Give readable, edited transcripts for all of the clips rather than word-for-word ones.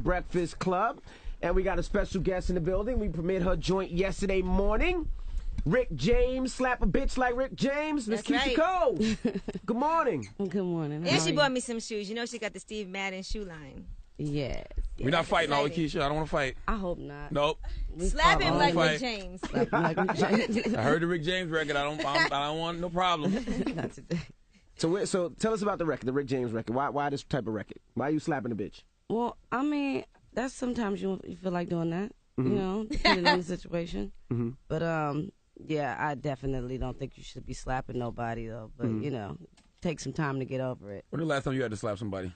Breakfast Club. And we got a special guest in the building. We premiered her joint yesterday morning. Rick James, slap a bitch like Rick James. Miss Keyshia Cole. Good morning. Good morning. And she bought me some shoes. You know she got the Steve Madden shoe line. Yes. We're not fighting, are we, Keyshia? I don't want to fight. I hope not. Nope. Slap him like Rick James. Slap him like Rick James. I heard the Rick James record. I don't want no problem. Not today. So tell us about the record, the Rick James record. Why this type of record? Why are you slapping a bitch? Well, I mean, that's sometimes you feel like doing that, you know, depending on the situation. But, yeah, I definitely don't think you should be slapping nobody, though. But, you know, take some time to get over it. When the last time you had to slap somebody?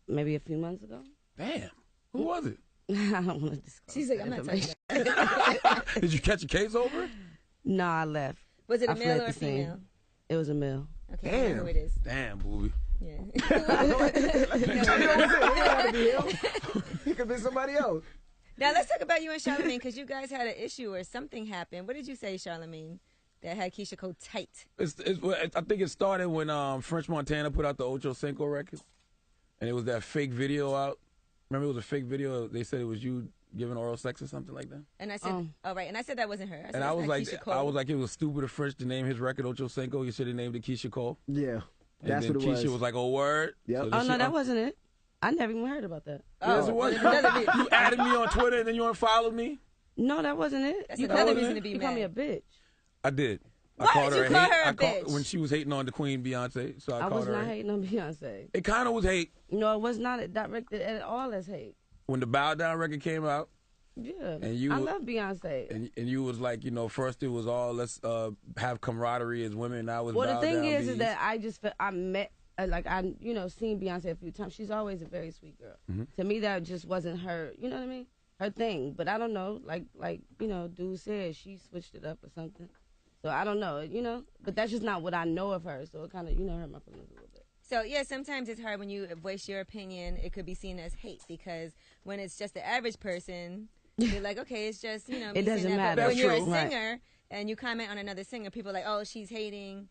Maybe a few months ago. Damn. Who was it? I don't want to disclose. She's like, I'm not telling you. Did you catch a case over it? No, I left. Was it a I male fled or a the scene. female? It was a male. Okay, Damn. I know who it is. Damn, booby. Yeah. It could be somebody else. Now let's talk about you and Charlamagne, because you guys had an issue or something happened. What did you say, Charlamagne, that had Keyshia Cole tight? I think it started when French Montana put out the Ocho Cinco record, and it was that fake video out. Remember, it was a fake video. They said it was you giving oral sex or something like that. And I said, oh right, and I said that wasn't her. And I was like, it was stupid of French to name his record Ocho Cinco. You should have named it Keyshia Cole. Yeah, that's what it was. Keyshia was like, oh word. Yep. So Oh no, that wasn't it. I never even heard about that. Yes, it was. You added me on Twitter and then you unfollowed me. No, that wasn't it. That's another reason to be You mad. called me a bitch. I did. Why I called did her you call her a bitch? When she was hating on the Queen Beyonce, so I called was her. not hating on Beyonce. It kind of was hate. No, it was not directed at all as hate. When the Bow Down record came out. Yeah, and I love Beyonce. And you was like, you know, first it was all let's have camaraderie as women. Now it's well, Bow the thing Down is bees. that I just I met seen Beyonce a few times. She's always a very sweet girl. To me, that just wasn't her. You know what I mean? Her thing. But I don't know. Like you know, dude said she switched it up or something. So I don't know. You know, but that's just not what I know of her. So it kind of hurt my feelings a little bit. So, yeah, sometimes it's hard when you voice your opinion. It could be seen as hate, because when it's just the average person, you're like, okay, it's just, you know. It doesn't matter. But when you're a Right. singer and you comment on another singer, people are like, oh, she's hating.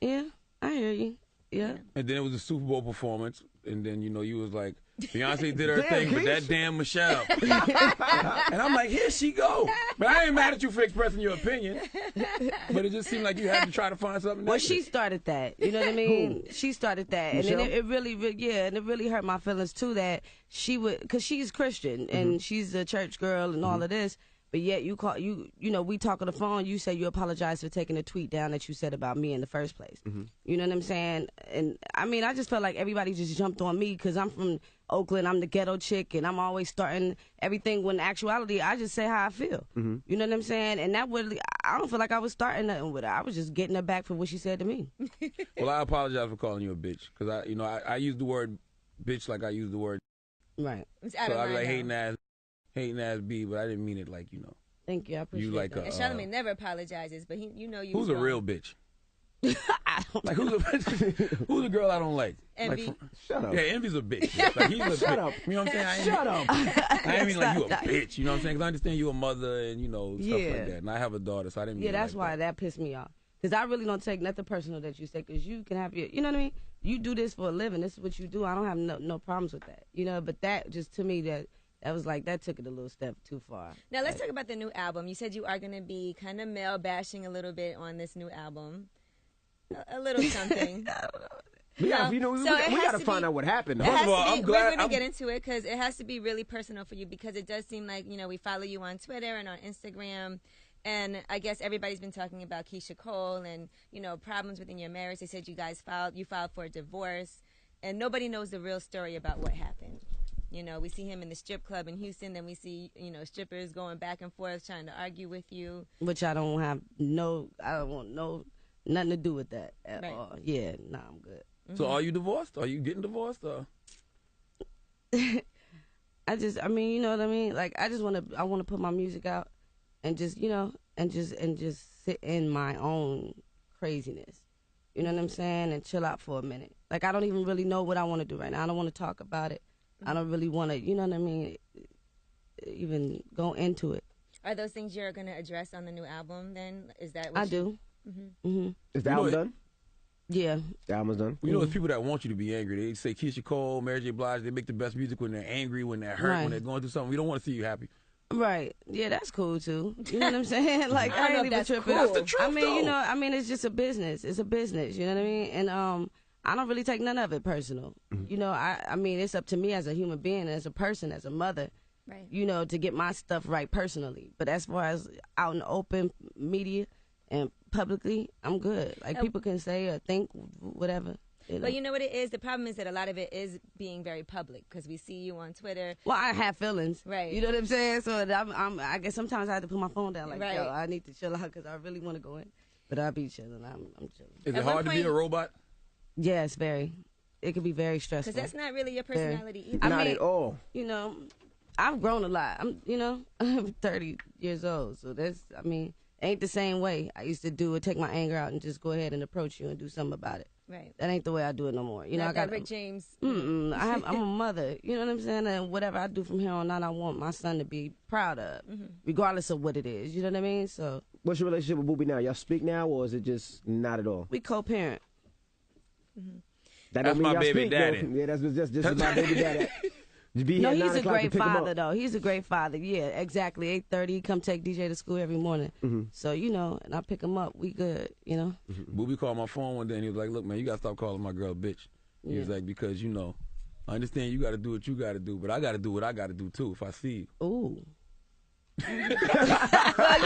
Yeah, I hear you. Yeah. And then it was a Super Bowl performance, and then, you know, you was like, Beyonce did her thing, but that damn Michelle. And I'm like, here she go. But I ain't mad at you for expressing your opinion. But it just seemed like you had to try to find something Well, negative. she started that. You know what I mean? She started that. Michelle? And then it really, and it really hurt my feelings, too, that she would, because she's Christian, and she's a church girl and all of this. But yet you know, we talk on the phone, you say you apologize for taking a tweet down that you said about me in the first place. You know what I'm saying? And I mean, I just felt like everybody just jumped on me because I'm from Oakland, I'm the ghetto chick, and I'm always starting everything when in actuality, I just say how I feel. You know what I'm saying? And that would, I don't feel like I was starting nothing with her. I was just getting her back for what she said to me. Well, I apologize for calling you a bitch, because I use the word bitch like I use the word. Right. It's out So of I be line like now. hating ass B, but I didn't mean it like, you know. Thank you. I appreciate like that. And Charlamagne never apologizes, but you know you. Who's a real bitch? Like who's a girl I don't like? Envy. Like Shut up. Yeah, Envy's a bitch. Like he's a Shut bitch. up. You know what I'm saying? Shut up. I ain't mean like you a bitch. You know what I'm saying? Because I understand you a mother and, you know, stuff Yeah. like that. And I have a daughter, so I didn't mean Yeah, it that's like why that pissed me off. Because I really don't take nothing personal that you say, because you can have your, you know what I mean? You do this for a living. This is what you do. I don't have no problems with that. You know, but that just, to me, that was like, that took it a little step too far. Now let's talk about the new album. You said you are going to be kind of male bashing a little bit on this new album. A little something. We got to find out what happened. First of all, I'm glad. We're going to get into it because it has to be really personal for you, because it does seem like, you know, we follow you on Twitter and on Instagram. And I guess everybody's been talking about Keyshia Cole and, you know, problems within your marriage. They said you filed for a divorce, and nobody knows the real story about what happened. You know, we see him in the strip club in Houston, then we see, you know, strippers going back and forth trying to argue with you. Which I don't want nothing to do with that at all. Yeah, nah, I'm good. So are you divorced? Are you getting divorced? Or? I mean, you know what I mean? Like, I want to put my music out and just, you know, and just sit in my own craziness. You know what I'm saying? And chill out for a minute. Like, I don't even really know what I want to do right now. I don't want to talk about it. I don't really want to, you know what I mean, even go into it. Are those things you're going to address on the new album then? Is that what I do. Is the album done? Yeah. The album's done. You know, there's people that want you to be angry. They say Keyshia Cole, Mary J. Blige, they make the best music when they're angry, when they're hurt, Right. when they're going through something. We don't want to see you happy. Right. Yeah, that's cool too. You know what I'm saying? Like, I don't know I ain't if even that's tripping. cool. That's the truth, I mean, though. you know, it's just a business. It's a business. You know what I mean? And I don't really take none of it personal. You know, I mean, it's up to me as a human being, as a person, as a mother. Right. You know, to get my stuff right personally. But as far as out in the open media and publicly, I'm good. Like, people can say or think whatever. You know? Well, you know what it is? The problem is that a lot of it is being very public because we see you on Twitter. Well, I have feelings. Right. You know what I'm saying? So I guess sometimes I have to put my phone down. Like, Right. yo, I need to chill out because I really want to go in. But I'll be chilling. I'm chilling. Is At it one hard to be point- a robot? Yes, very. It can be very stressful. Because that's not really your personality either. I Not mean, at all. You know, I've grown a lot. I'm 30 years old. So ain't the same way I used to do it, take my anger out and just go ahead and approach you and do something about it. Right. That ain't the way I do it no more. You know, Not I got that Rick James. I'm a mother. You know what I'm saying? And whatever I do from here on out, I want my son to be proud of, regardless of what it is. You know what I mean? So What's your relationship with Boobie now? Y'all speak now, or is it just not at all? we co-parent. That That's don't mean my y'all baby speak, daddy. though. Yeah, that's just my baby daddy. You be here No, at 9 he's a o'clock to great pick him up. father, though. He's a great father. Yeah, exactly. 8:30, he come take DJ to school every morning. So, you know, and I pick him up. We good, you know? Booby called my phone one day and he was like, look, man, you got to stop calling my girl bitch. He was like, because, you know, I understand you got to do what you got to do, but I got to do what I got to do, too, if I see you. Ooh. Well, you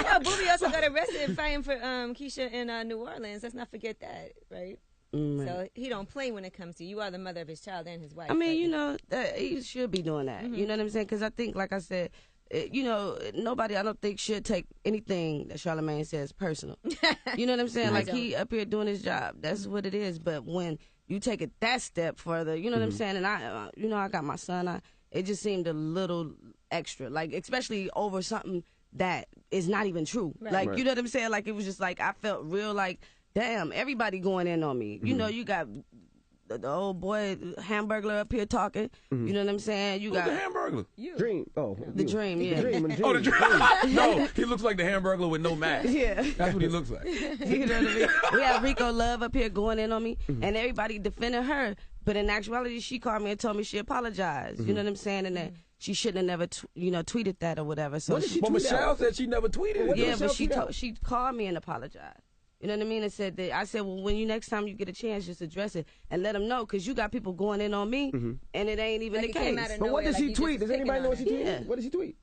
know, Boobie also got arrested fighting for Keyshia in New Orleans. Let's not forget that, right? So he don't play when it comes to you. You are the mother of his child and his wife. I mean, but- you know, he should be doing that. You know what I'm saying? Because I think, like I said, you know, nobody, I don't think, should take anything that Charlamagne says personal. You know what I'm saying? Like, he up here doing his job. That's what it is. But when you take it that step further, you know what I'm saying? And I, you know, I got my son. It just seemed a little extra, like, especially over something that is not even true. Right. Like, Right. you know what I'm saying? Like, it was just like, I felt real like, damn, everybody going in on me. You know, you got the old boy Hamburglar up here talking. You know what I'm saying? You Who's got the Hamburglar? Dream. Oh, the Dream, yeah. Dream. Oh, the dream. No, he looks like the Hamburglar with no mask. Yeah. That's what he looks like. You know what I mean? We have Rico Love up here going in on me, and everybody defending her. But in actuality, she called me and told me she apologized. You know what I'm saying? And that she shouldn't have never, tweeted that or whatever. So What did she But tweet Michelle out? said she never tweeted it. What did yeah, Michelle but tweet out? she called me and apologized. You know what I mean? And said that I said, well, when you next time you get a chance, just address it and let them know, because you got people going in on me, and it ain't even Like the it came case. out of But what nowhere, did like she you just tweet? Does picking anybody know on what she her. tweeted? Yeah. What did she tweet?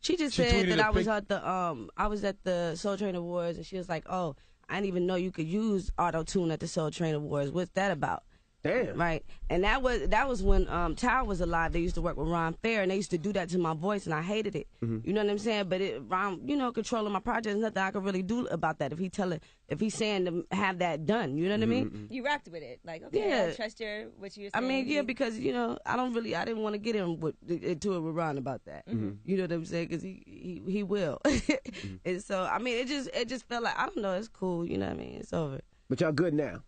She just She said tweeted that a I was pic- at the Soul Train Awards, and she was like, "Oh, I didn't even know you could use auto tune at the Soul Train Awards. What's that about?" Damn. Right, and that was when Tower was alive. They used to work with Ron Fair, and they used to do that to my voice, and I hated it. You know what I'm saying? But Ron, controlling my project, there's nothing I could really do about that. If he's saying to have that done, you know what I mean? You rocked with it. Like, okay, Yeah. I trust what you're I saying. mean, yeah, because I didn't want to get into it with Ron about that. You know what I'm saying? Because he will. And so I mean, it just felt like, I don't know, it's cool. You know what I mean? It's over. But y'all good now.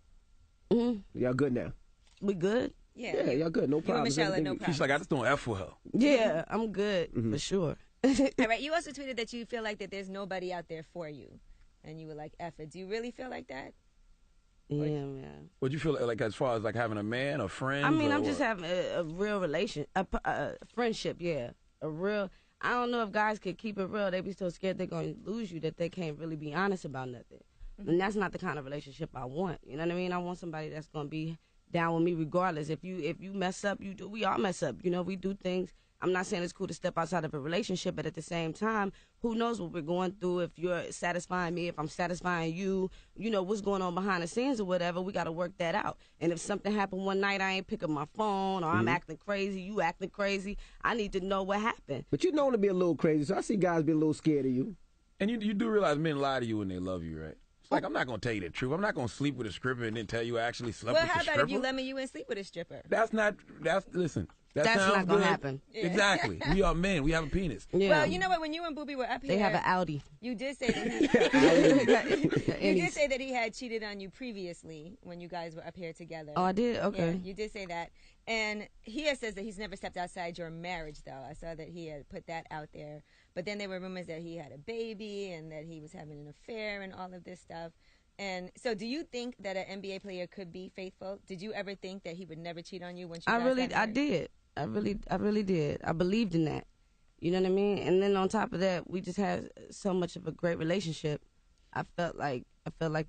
Y'all good now. We good? Yeah, Yeah, y'all good. No you and problem. Michelle had no problem. She's like, I just don't F with her. Yeah, I'm good for sure. All right, you also tweeted that you feel like that there's nobody out there for you, and you were like, F it. Do you really feel like that? Yeah, man. What do you feel like as far as like having a man, a friend? I mean, I'm just having a real a friendship, yeah. I don't know if guys could keep it real. They be so scared they're going to lose you that they can't really be honest about nothing. And that's not the kind of relationship I want. You know what I mean? I want somebody that's going to be down with me regardless. If you mess up, you do. We all mess up. We do things. I'm not saying it's cool to step outside of a relationship, but at the same time, who knows what we're going through? If you're satisfying me, if I'm satisfying you, what's going on behind the scenes or whatever, we got to work that out. And if something happened one night, I ain't picking my phone, or I'm acting crazy, you acting crazy, I need to know what happened. But you known to be a little crazy, so I see guys be a little scared of you. And you do realize men lie to you when they love you, right? It's like, I'm not going to tell you the truth. I'm not going to sleep with a stripper and then tell you I actually slept Well, with how the about stripper. if you let me, you wouldn't sleep with a stripper? Listen. That's sounds not gonna good. happen. Yeah. Exactly. We are men. We have a penis. Yeah. Well, you know what? When you and Boobie were up here, They have an Audi. you did say that you did Any- say that he had cheated on you previously when you guys were up here together. Oh, I did? Okay. Yeah, you did say that. And he says that he's never stepped outside your marriage, though. I saw that he had put that out there. But then there were rumors that he had a baby and that he was having an affair and all of this stuff. And so, do you think that an NBA player could be faithful? Did you ever think that he would never cheat on you once you I did. I really did. I believed in that. You know what I mean? And then on top of that, we just had so much of a great relationship. I felt like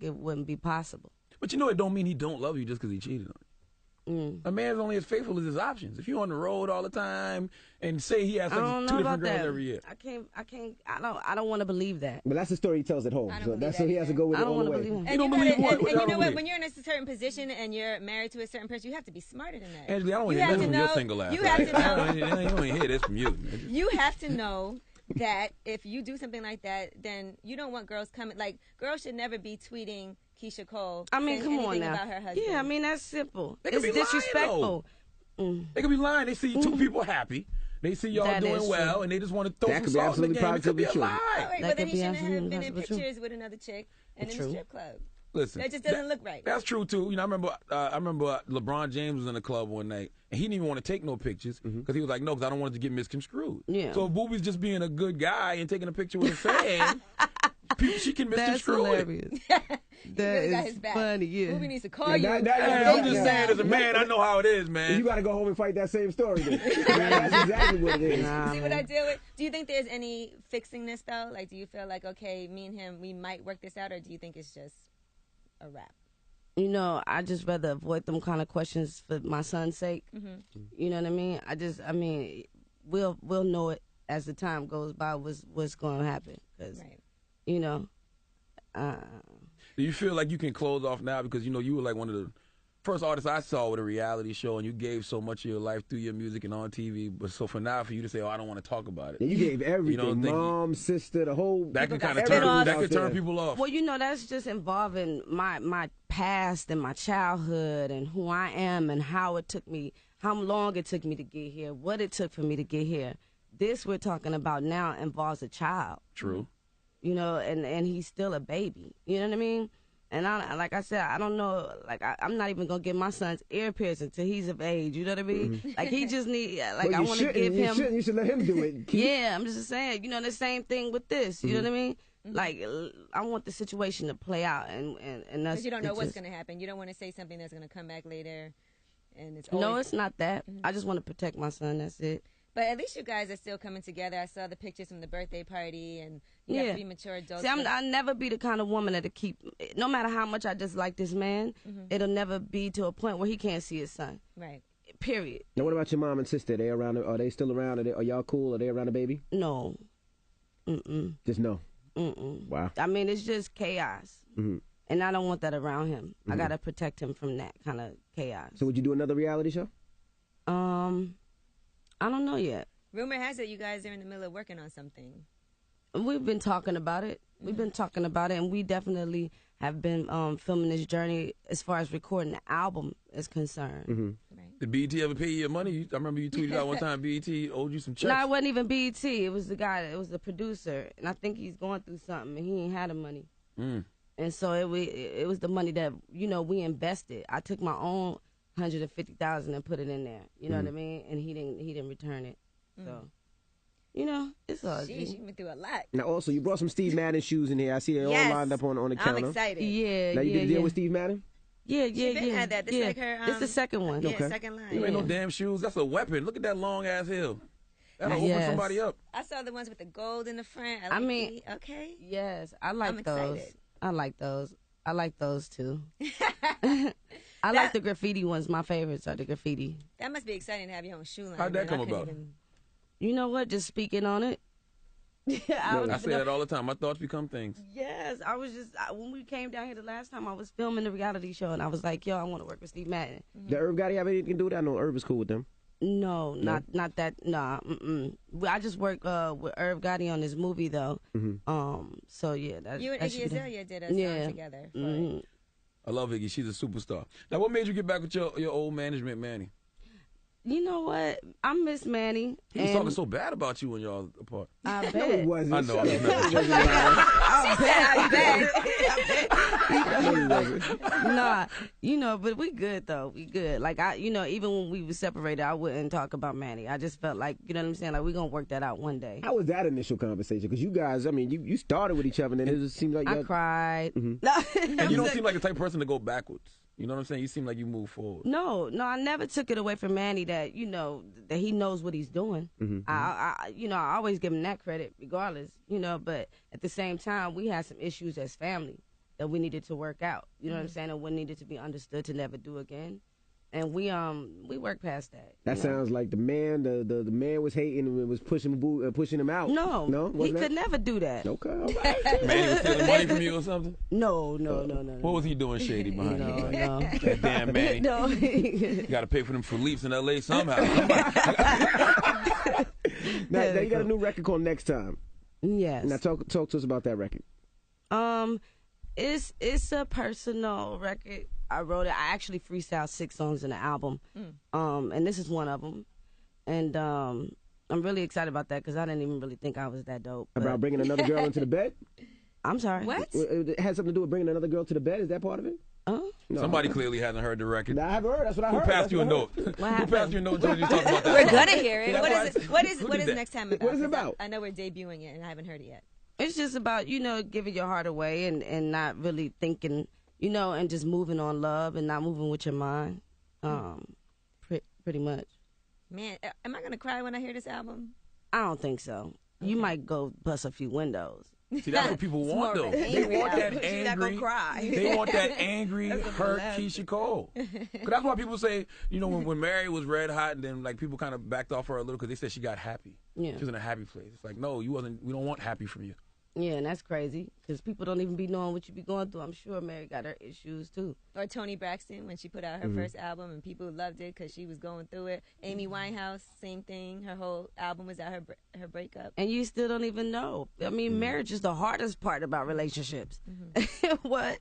it wouldn't be possible. But it don't mean he don't love you just because he cheated on you. A man's only as faithful as his options. If you're on the road all the time and say he has like 2 different girls every year. I don't want to believe that. But that's the story he tells at home. So that's so he has to go with it all the way. And you don't believe what? And you know what? When you're in a certain position and you're married to a certain person, you have to be smarter than that. Angela, I don't want to hear that from your single ass. You have to know. You don't want to hear this from you. You have to know that if you do something like that, then you don't want girls coming. Like, girls should never be tweeting Keyshia Cole. I mean, come on now. About her husband. Yeah, I mean, that's simple. It's disrespectful. They could be lying. They see 2 people happy. They see y'all doing well, and they just want to throw some salt in the game. It could be a lie. Right, but then he shouldn't have been in pictures with another chick and in the strip club. Listen, that just doesn't look right. That's true too. I remember LeBron James was in the club one night, and he didn't even want to take no pictures because he was like, no, because I don't want it to get misconstrued. Yeah. So if Boobie's just being a good guy and taking a picture with a fan, she can misconstrue it. That is funny. Yeah. Boobie needs to call you. I'm just saying, as a man, I know how it is, man. You got to go home and fight that same story. Then. That's exactly what it is. See what I deal with? Do you think there's any fixing this though? Like, do you feel like, okay, me and him, we might work this out, or do you think it's just a wrap? I just rather avoid them kind of questions for my son's sake. You know what I mean? I mean, we'll know it as the time goes by what's going to happen. Cause, Do you feel like you can close off now because you were like one of the first artists I saw with a reality show, and you gave so much of your life through your music and on TV. But so for now, for you to say, "Oh, I don't want to talk about it," you gave everything, mom, sister, the whole. That could kind of turn people off. Well, that's just involving my past and my childhood and who I am and how long it took me to get here, what it took for me to get here. This we're talking about now involves a child. True. And he's still a baby. You know what I mean? And like I said, I don't know. Like I'm not even gonna get my son's ear pierced until he's of age. You know what I mean? Like he just need. Like I want to give him. You should let him do it. Yeah, I'm just saying. The same thing with this. You know what I mean? Like I want the situation to play out, and that's. Because you don't know what's gonna happen. You don't want to say something that's gonna come back later, and it's. No, it's not that. I just want to protect my son. That's it. But at least you guys are still coming together. I saw the pictures from the birthday party, and you have premature adults. See, I'll never be the kind of woman that'll keep, no matter how much I dislike this man, it'll never be to a point where he can't see his son. Right. Period. Now, what about your mom and sister? Are they still around? Are y'all cool? Are they around the baby? No. Just no? Wow. I mean, it's just chaos. And I don't want that around him. I got to protect him from that kind of chaos. So would you do another reality show? I don't know yet. Rumor has it you guys are in the middle of working on something. We've been talking about it. And we definitely have been filming this journey as far as recording the album is concerned. Right. Did BET ever pay you your money? I remember you tweeted out one time BET owed you some checks. No, it wasn't even BET. It was the guy. It was the producer, and I think he's going through something, and he ain't had the money. And so it was the money that we invested. I took my own $150,000 and put it in there. You know what I mean? And he didn't return it. So, it's all. Jeez, you went through a lot. Now, also, you brought some Steve Madden shoes in here. I see they all lined up on the counter. I'm excited. Yeah. Now you did a deal with Steve Madden? Yeah. She been had that. This is like her. It's the second one. Yeah, second line. You ain't no damn shoes. That's a weapon. Look at that long ass heel. That'll open somebody up. I saw the ones with the gold in the front. Okay. Yes, I like those. Excited. I like those. I like those too. I like the graffiti ones. My favorites are the graffiti. That must be exciting to have your own shoe line. How'd that come about? You know what? Just speaking on it. I say that all the time. My thoughts become things. Yes, I was just when we came down here the last time, I was filming the reality show, and I was like, "Yo, I want to work with Steve Madden." The Irv Gotti have anything to do with that? I know Irv is cool with them. No, not that. Nah, I just work with Irv Gotti on this movie though. So yeah, that you and Iggy Azalea did a song together. I love Iggy. She's a superstar. Now, what made you get back with your old management, Manny? You know what? I miss Manny. He was talking so bad about you when y'all apart. I bet. No, it wasn't. I know. Nah, you know, but we good though. We good. Like even when we were separated, I wouldn't talk about Manny. I just felt like, you know what I'm saying? Like we gonna work that out one day. How was that initial conversation? Because you guys, I mean, you started with each other, and then it just seemed like I cried. Mm-hmm. And you don't seem like the type of person to go backwards. You know what I'm saying? You seem like you move forward. No, I never took it away from Manny that, you know, that he knows what he's doing. Mm-hmm. I always give him that credit regardless, you know, but at the same time, we had some issues as family that we needed to work out. You know what I'm saying? And what needed to be understood to never do again. And we worked past that. That sounds like the man was hating and was pushing him out. No, he could never do that. Okay, all right. Man, he was stealing money from you or something? No. What was he doing shady behind you? No. That damn Manny. No. You got to pay for them Philippe's in L.A. somehow. Now you got a new record called Next Time. Yes. Now talk to us about that record. It's a personal record. I wrote it. I actually freestyled 6 songs in the album, and this is one of them. And I'm really excited about that because I didn't even really think I was that dope. About bringing another girl into the bed? I'm sorry. What? It had something to do with bringing another girl to the bed? Is that part of it? No. Somebody clearly hasn't heard the record. No, I haven't heard. That's what I heard. Who passed you a note? Who passed you a note and told you to talk about that? We're gonna hear it. What is that? Next Time about? What is it about? I know we're debuting it and I haven't heard it yet. It's just about, you know, giving your heart away and not really thinking, you know, and just moving on love and not moving with your mind. Pretty much. Man, am I gonna cry when I hear this album? I don't think so. You might go bust a few windows. See, that's what people want, though. They want that angry. She's not gonna cry. They want that angry, hurt Keyshia Cole. 'Cause that's why people say, you know, when Mary was red hot, and then like people kind of backed off her a little because they said she got happy. Yeah. She was in a happy place. It's like, no, you wasn't. We don't want happy from you. Yeah, and that's crazy because people don't even be knowing what you be going through. I'm sure Mary got her issues too. Or Toni Braxton when she put out her first album and people loved it because she was going through it. Amy Winehouse, same thing. Her whole album was out her breakup. And you still don't even know. I mean, marriage is the hardest part about relationships. What?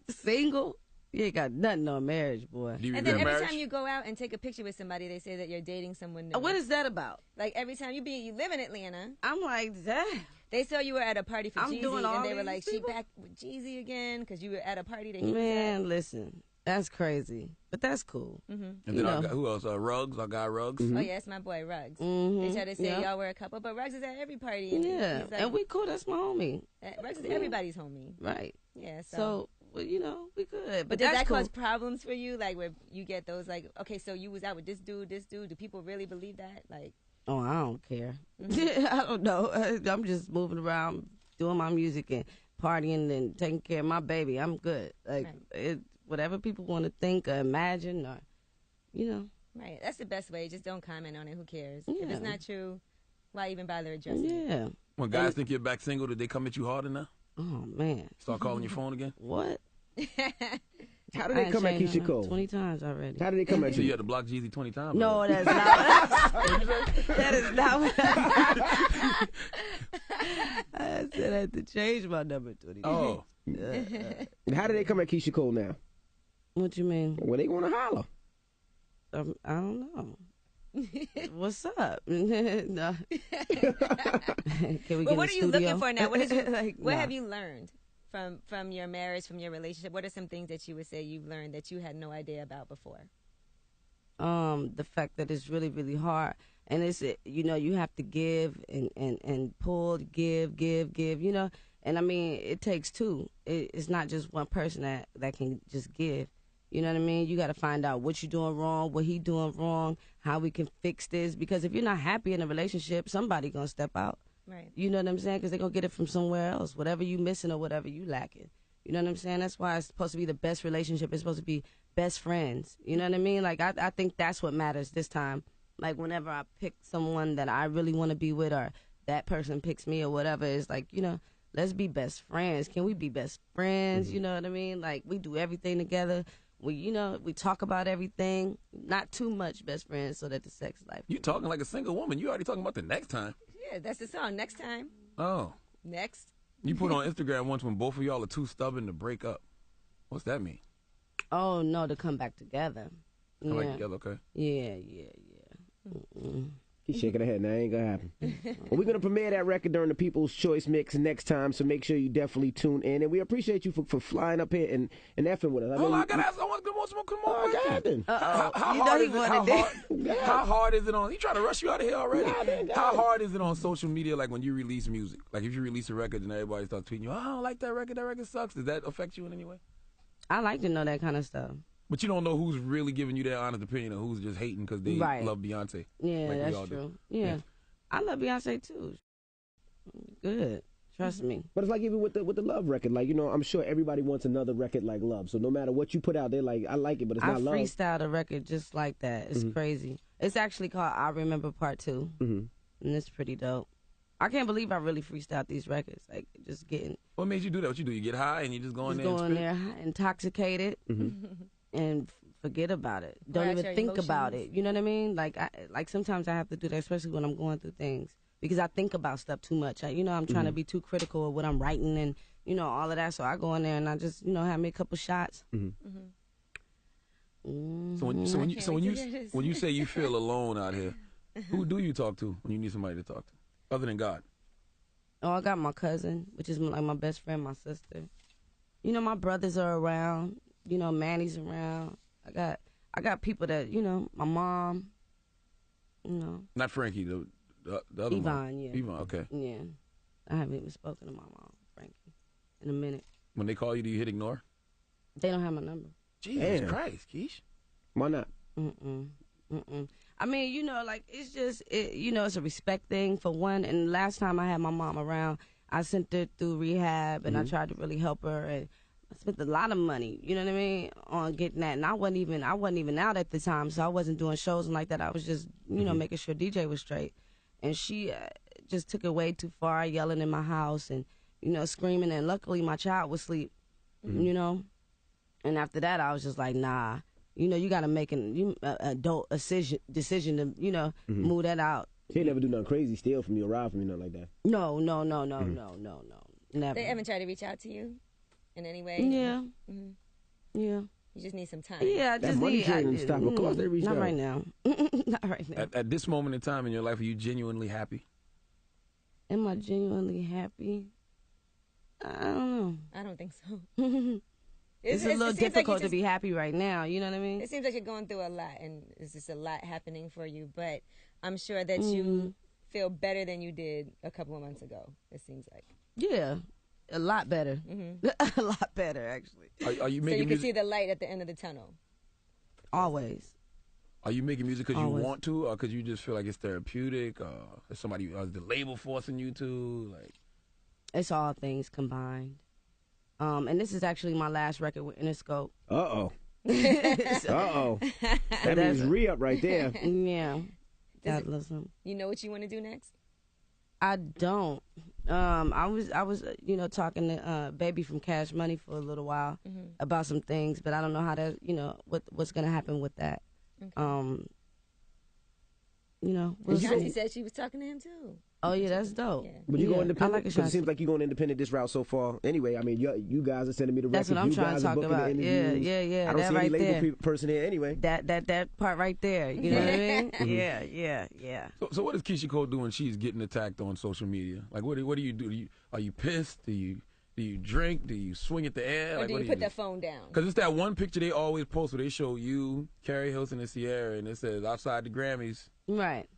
Single? You ain't got nothing on marriage, boy. Do you And regret then every marriage? time you go out and take a picture with somebody, they say that you're dating someone new. What is that about? Like every time you live in Atlanta, I'm like, damn. they saw you were at a party for I'm Jeezy, doing all and they were these like, people? "She back with Jeezy again" because you were at a party that he was Man, listen, that's crazy, but that's cool. And then I got, who else? Ruggs. I got Ruggs. at. Oh yeah, it's my boy Ruggs. They try to say Yeah. y'all were a couple, but Ruggs is at every party. And Yeah, he's like, and we cool. That's my homie, Ruggs is everybody's homie. right? Yeah, So, well, you know, we good. But But does that's that cool. cause problems for you? Like where you get those like, okay, so you was out with this dude. Do people really believe that? Like, Oh, I don't care. I don't know. I'm just moving around, doing my music and partying and taking care of my baby. I'm good. Like whatever people want to think or imagine, or you know. right? That's the best way. Just don't comment on it. Who cares? If Yeah. it's not true, why even bother addressing it? Yeah. When guys think you're back single, did they come at you harder now? Oh man. Start calling your phone again? What? How did they come at Keyshia Cole? 20 times already. How did they come at So you you? had to block Jeezy 20 times. No, already. that's not. That is not what I said. I had to change my number 20 times. Oh. And how did they come at Keyshia Cole now? What you mean? Well, they going to holler. I don't know. What's up? No. Can we Well, get what a are you studio? looking for now? What is Like, what nah. have you learned from your marriage, from your relationship? What are some things that you would say you've learned that you had no idea about before? The fact that it's really, really hard, and it's you know, you have to give and pull, give, you know, and I mean it takes two. It's not just one person that can just give. You know what I mean? You got to find out what you're doing wrong, what he doing wrong, how we can fix this. Because if you're not happy in a relationship, somebody gonna step out. Right. You know what I'm saying? Because they're gonna get it from somewhere else, whatever you missing or whatever you lacking. You know what I'm saying? That's why it's supposed to be the best relationship. It's supposed to be best friends. You know what I mean? Like I think that's what matters this time. Like whenever I pick someone that I really want to be with, or that person picks me or whatever, it's like, you know, let's be best friends. Can we be best friends? You know what I mean? Like we do everything together. We, you know, we talk about everything. Not too much best friends so that the sex life. You talking like a single woman. You already talking about the next time. Yeah, that's the song. Next time. Oh. Next. You put on Instagram once when both of y'all are too stubborn to break up. What's that mean? Oh no, to come back together. Kind of like together, okay. Yeah. He's shaking her head. Now, ain't gonna happen. Well, we're gonna premiere that record during the People's Choice Mix next time, so make sure you definitely tune in. And we appreciate you for flying up here and effing with us. Hold on, I gotta ask. I want to come on. What happened? How hard is it on? You trying to rush you out of here already? How hard is it on social media? Like when you release music, like if you release a record and everybody starts tweeting you, oh, I don't like that record. That record sucks. Does that affect you in any way? I like to know that kind of stuff. But you don't know who's really giving you their honest opinion or who's just hating because they love Beyonce. Yeah, like that's true. Yeah. I love Beyonce too. Good. Trust me. But it's like even with the Love record, like, you know, I'm sure everybody wants another record like Love. So no matter what you put out, they're like, I like it, but it's not Love. I freestyled a record just like that. It's crazy. It's actually called I Remember Part 2. And it's pretty dope. I can't believe I really freestyled these records. Like, just getting... What made you do that? What you do? You get high and you just go in there and spit? Go in there intoxicated and forget about it. Don't even think about it. You know what I mean? Like sometimes I have to do that, especially when I'm going through things. Because I think about stuff too much. I'm trying to be too critical of what I'm writing and, all of that. So I go in there and I just, have me a couple shots. So when you say you feel alone out here, who do you talk to when you need somebody to talk to, other than God? Oh, I got my cousin, which is like my best friend, my sister. My brothers are around. Manny's around. I got people that, my mom. Not Frankie, the other Yvonne, one. yeah. Yvonne, okay. Yeah. I haven't even spoken to my mom, Frankie, in a minute. When they call you, do you hit ignore? They don't have my number. Jesus Christ, Keish. Why not? I mean, it's just, it's a respect thing for one. And last time I had my mom around, I sent her through rehab and I tried to really help her. And I spent a lot of money, you know what I mean, on getting that. And I wasn't even out at the time, so I wasn't doing shows and like that. I was just, making sure DJ was straight. And she just took it way too far, yelling in my house and, screaming. And luckily my child was asleep, And after that, I was just like, nah. You got to make an adult decision to, move that out. She ain't never do nothing crazy, steal from you, or rob from you, nothing like that. No, never. They haven't tried to reach out to you in any way? Yeah. Yeah. You just need some time. Yeah, I that just money need... train stop. Of course they reached out. Not right now. Not right now. At this moment in time in your life, are you genuinely happy? Am I genuinely happy? I don't know. I don't think so. It's a little difficult to be happy right now, you know what I mean? It seems like you're going through a lot, and it's just a lot happening for you, but I'm sure that you feel better than you did a couple of months ago, it seems like. Yeah, a lot better. A lot better, actually. Are you making so you can music? see the light at the end of the tunnel? Always. Are you making music because you want to, or because you just feel like it's therapeutic, or is the label forcing you to? Like, it's all things combined. And this is actually my last record with Interscope. Uh-oh. That means re-up right there. Yeah. Listen. You know what you want to do next? I don't. I was talking to Baby from Cash Money for a little while about some things, but I don't know how that, what's going to happen with that. Okay. She said she was talking to him too. Oh yeah, that's dope. Yeah. But you go independent? Because it seems like you're going independent this route so far. Anyway, I mean, you guys are sending me the records. That's what I'm you trying guys to are talk booking about. the interviews. Yeah. I don't see right any label there. person here anyway. That part right there. You know what I mean? Yeah. So what does Keyshia Cole do when she's getting attacked on social media? Like, what do you do? Are you pissed? Do you drink? Do you swing at the air? Or do you put the phone down? Because it's that one picture they always post where they show you, Carrie Hilson, and Sierra, and it says outside the Grammys. Right.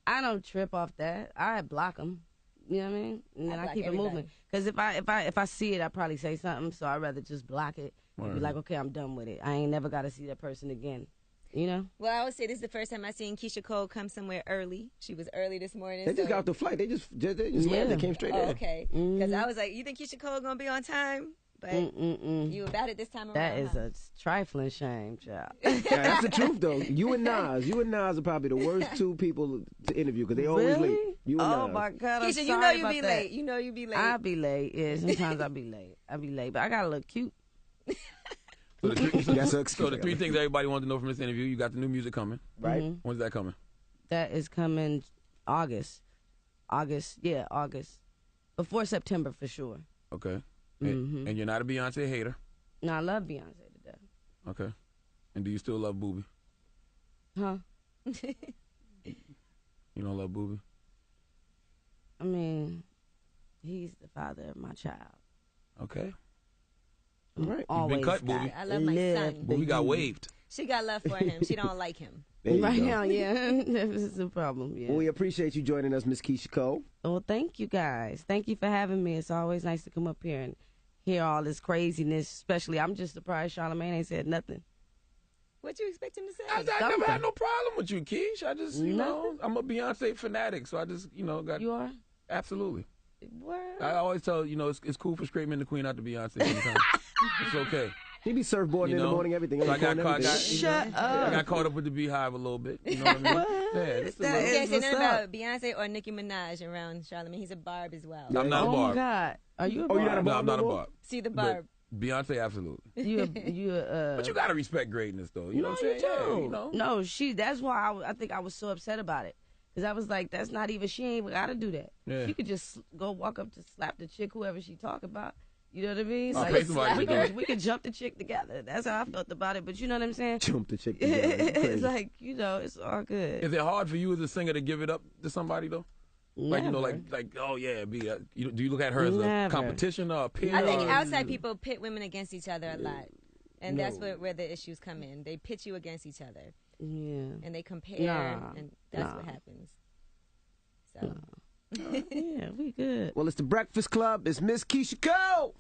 I don't trip off that. I block them. You know what I mean? And then I keep it moving. Because if I see it, I probably say something. So I'd rather just block it and be like, okay, I'm done with it. I ain't never got to see that person again. You know? Well, I would say this is the first time I seen Keyshia Cole come somewhere early. She was early this morning. They just got off the flight. They just landed. They came straight in. Okay. Because I was like, you think Keyshia Cole going to be on time? But you about it this time around. That is a trifling shame, child. Yeah, that's the truth, though. You and Nas are probably the worst two people to interview because they always late. You and Nas. My God, I'm Keyshia, sorry you know you about be that. late. You know you be late. I be late. Yeah, sometimes I be late. But I gotta look cute. So the three things everybody wanted to know from this interview: you got the new music coming, right? When's that coming? That is coming August. Yeah, August. Before September for sure. Okay. And you're not a Beyonce hater? No, I love Beyonce to death. Okay. And do you still love Boobie? Huh? You don't love Boobie? I mean, he's the father of my child. Okay. All right. Always cut, got Boobie. I love my son. Boobie got waived. She got love for him. She don't like him. There you Right go. now, yeah. That's the problem, yeah. Well, we appreciate you joining us, Miss Keyshia Cole. Well, thank you guys. Thank you for having me. It's always nice to come up here and hear all this craziness, especially I'm just surprised Charlamagne ain't said nothing. What you expect him to say? I never had no problem with you, Keish. I just, you know, I'm a Beyonce fanatic, so I just, you know, got. You are? Absolutely. What? I always tell, you know, it's cool for straight men to queen out to Beyonce sometimes. It's okay. He be surfboarding in the morning, everything. So I got caught. Shut up. I got caught up with the Beehive a little bit. You know what I mean? Yeah, just a That little. You can't say what's nothing up. about Beyonce or Nicki Minaj around Charlamagne. He's a barb as well. I'm not a Oh, barb. God. Are you a Oh, barb? you're not a No, barb I'm not a no more? barb. See the But barb. Beyonce, absolutely. But you gotta respect greatness, though. You know what I'm saying? you Yeah, don't. you know. No, that's why I think I was so upset about it. Because I was like, that's not even, she ain't even got to do that. Yeah. She could just go walk up to slap the chick, whoever she talk about. You know what I mean? Oh, pay somebody to do it. we could jump the chick together. That's how I felt about it. But you know what I'm saying? Jump the chick together. It's like, you know, it's all good. Is it hard for you as a singer to give it up to somebody though? Like you know, Never. like oh yeah, do you look at her as a Never. competition or a peer? I think or- outside people pit women against each other a lot. And that's where the issues come in. They pit you against each other. Yeah. And they compare. Nah. And that's Nah. what happens. So. Yeah, we good. Well, it's the Breakfast Club. It's Miss Keyshia Cole.